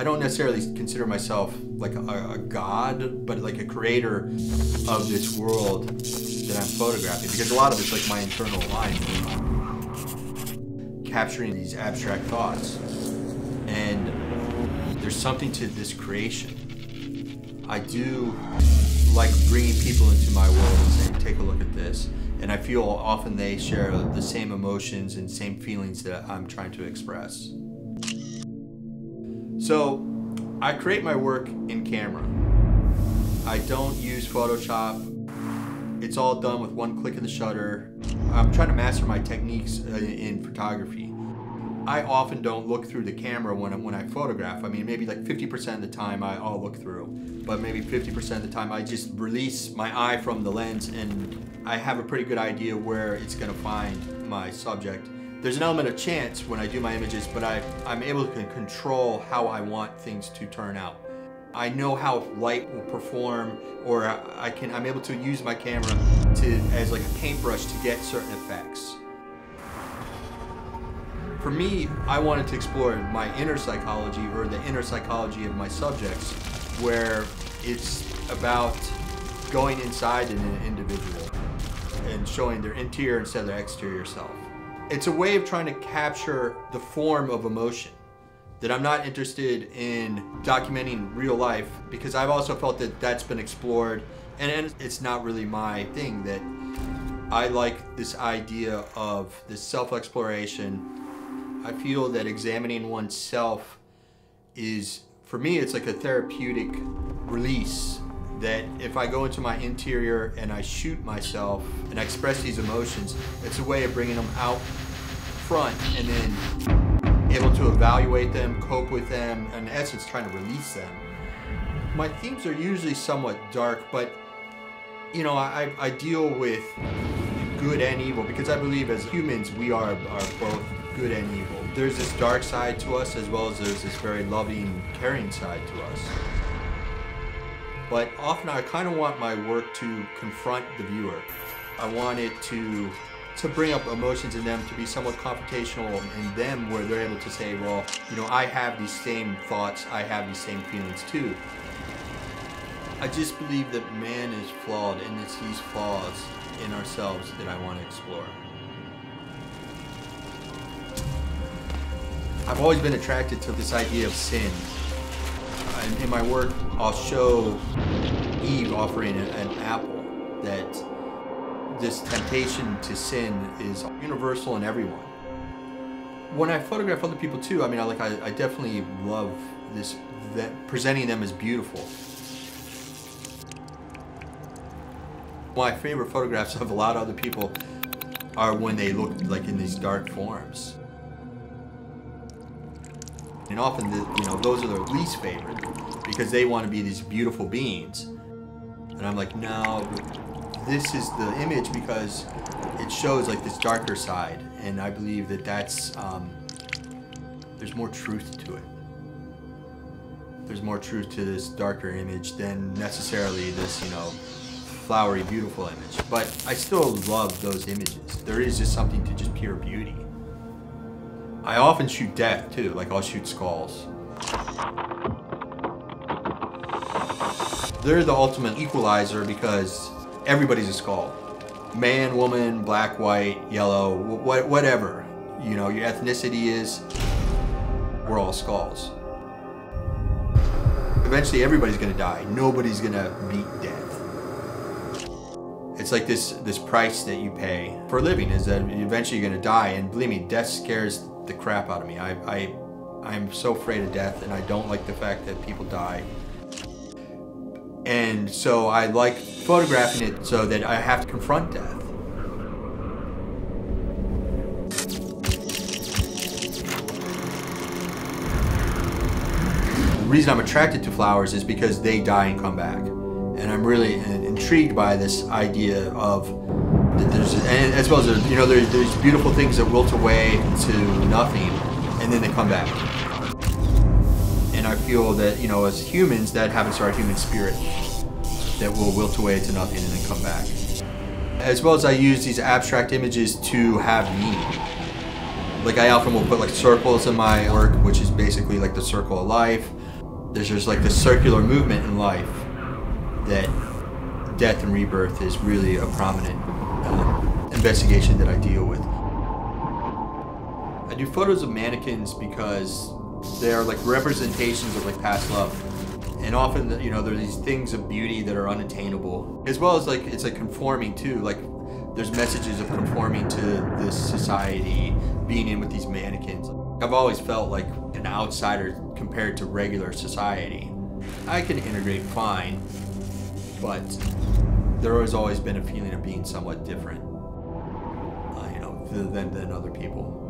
I don't necessarily consider myself like a god, but like a creator of this world that I'm photographing, because a lot of it's like my internal life, capturing these abstract thoughts. And there's something to this creation. I do like bringing people into my world and saying, take a look at this. And I feel often they share the same emotions and same feelings that I'm trying to express. So I create my work in camera. I don't use Photoshop. It's all done with one click of the shutter. I'm trying to master my techniques in photography. I often don't look through the camera when I photograph. I mean, maybe like 50% of the time I'll look through, but maybe 50% of the time I just release my eye from the lens and I have a pretty good idea where it's gonna find my subject. There's an element of chance when I do my images, but I'm able to control how I want things to turn out. I know how light will perform, or I'm able to use my camera as like a paintbrush to get certain effects. For me, I wanted to explore my inner psychology, or the inner psychology of my subjects, where it's about going inside in an individual and showing their interior instead of their exterior self. It's a way of trying to capture the form of emotion, that I'm not interested in documenting real life, because I've also felt that that's been explored and it's not really my thing. That I like this idea of this self-exploration. I feel that examining oneself is, for me, it's like a therapeutic release. That if I go into my interior and I shoot myself and I express these emotions, it's a way of bringing them out front and then able to evaluate them, cope with them, in essence trying to release them. My themes are usually somewhat dark, but you know, I deal with good and evil, because I believe as humans we are both good and evil. There's this dark side to us, as well as there's this very loving, caring side to us. But often I kind of want my work to confront the viewer. I want it to bring up emotions in them, to be somewhat confrontational in them, where they're able to say, well, you know, I have these same thoughts, I have these same feelings too. I just believe that man is flawed, and it's these flaws in ourselves that I want to explore. I've always been attracted to this idea of sin. In my work, I'll show Eve offering an apple, that this temptation to sin is universal in everyone. When I photograph other people too, I mean, I definitely love this, that presenting them as beautiful. My favorite photographs of a lot of other people are when they look like in these dark forms. And often, you know, those are their least favorite, because they want to be these beautiful beings. And I'm like, no, this is the image because it shows like this darker side. And I believe that there's more truth to it. There's more truth to this darker image than necessarily this, you know, flowery, beautiful image. But I still love those images. There is just something to just pure beauty. I often shoot death too, like I'll shoot skulls. They're the ultimate equalizer, because everybody's a skull. Man, woman, black, white, yellow, whatever, you know, your ethnicity is, we're all skulls. Eventually everybody's gonna die. Nobody's gonna beat death. It's like this price that you pay for a living, is that eventually you're gonna die, and believe me, death scares the crap out of me. I'm so afraid of death, and I don't like the fact that people die. And so I like photographing it so that I have to confront death. The reason I'm attracted to flowers is because they die and come back. And I'm really intrigued by this idea of and as well as, you know, there's beautiful things that wilt away to nothing, and then they come back. And I feel that, you know, as humans, that happens to our human spirit, that will wilt away to nothing and then come back. As well as I use these abstract images to have meaning. Like I often will put like circles in my work, which is basically like the circle of life. there's just like this circular movement in life that death and rebirth is really a prominent investigation that I deal with. I do photos of mannequins because they are like representations of like past love. And often, you know, there are these things of beauty that are unattainable, as well as like, it's like conforming too. Like there's messages of conforming to this society, being in with these mannequins. I've always felt like an outsider compared to regular society. I can integrate fine, but there has always been a feeling of being somewhat different, you know, than other people.